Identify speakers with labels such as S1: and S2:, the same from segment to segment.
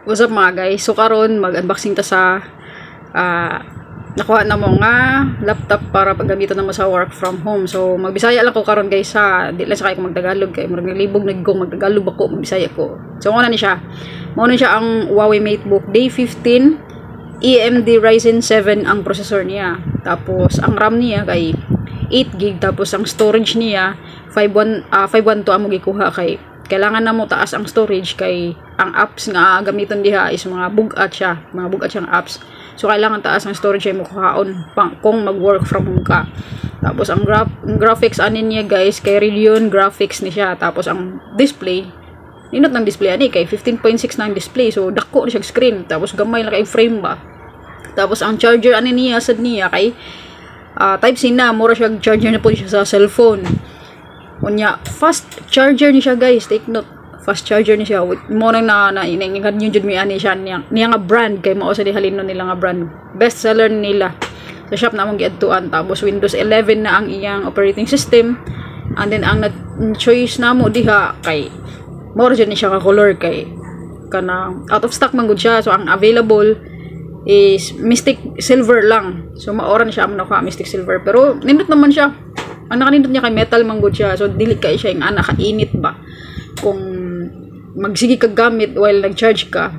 S1: What's up mga guys? So karon mag-unboxing ta sa nakuha na mo nga laptop para paggamitan na mo sa work from home. So magbisaya lang ko karon guys sa di lang sa kay ko magtagalog kay murag nalibog naggo magtagalog ako magbisaya ko. So ano ni siya? Mao na siya ang Huawei MateBook Day15 AMD Ryzen 7 ang processor niya. Tapos ang RAM niya kay 8GB tapos ang storage niya 512 amo gikuha kay kailangan na mo taas ang storage kay ang apps nga gamiton diha is mga bugat siyang apps. So kailangan taas ang storage ay mo kuhaon kung mag-work from home ka. Tapos ang graphics anin niya guys kay Radeon graphics ni siya. Tapos ang display ninot ng display ani kay 15.6 na ang display. So dako na siya screen. Tapos gamay lang kay frame ba. Tapos ang charger anin niya sad niya kay type C na mura siya charger na po siya sa cellphone. Unya fast charger ni siya guys, take note, fast charger ni siya mo nang na iningad yun jud mi ani siya niya nga brand kay mao sa halinon nila nga brand, best seller nila sa shop na mong giadtuan. Tapos Windows 11 na ang iyang operating system, and then ang choice namo diha kay more jud ni siya ka color kay kana out of stock man gud siya. So ang available is Mystic Silver lang, so maoran siya ang nakuha Mystic Silver, pero nindot naman siya. Ang nakanindot niya kay metal manggod siya. So dili kay siya yung nakainit ba kung magsige ka gamit while nag-charge ka.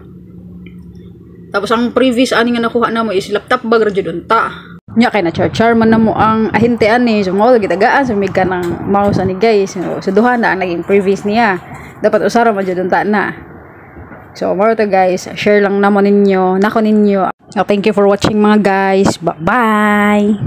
S1: Tapos ang previous ani nga nakuha na mo is laptop bag ra jud unta. Nya kay na charger man na mo ang ahente ani. So mao gitagaan sa mig ka ng mouse ani guys. So duha na ang naging previous niya. Dapat usara man jud unta na. So more to guys, share lang namo ninyo, nako ninyo. So thank you for watching mga guys. Bye.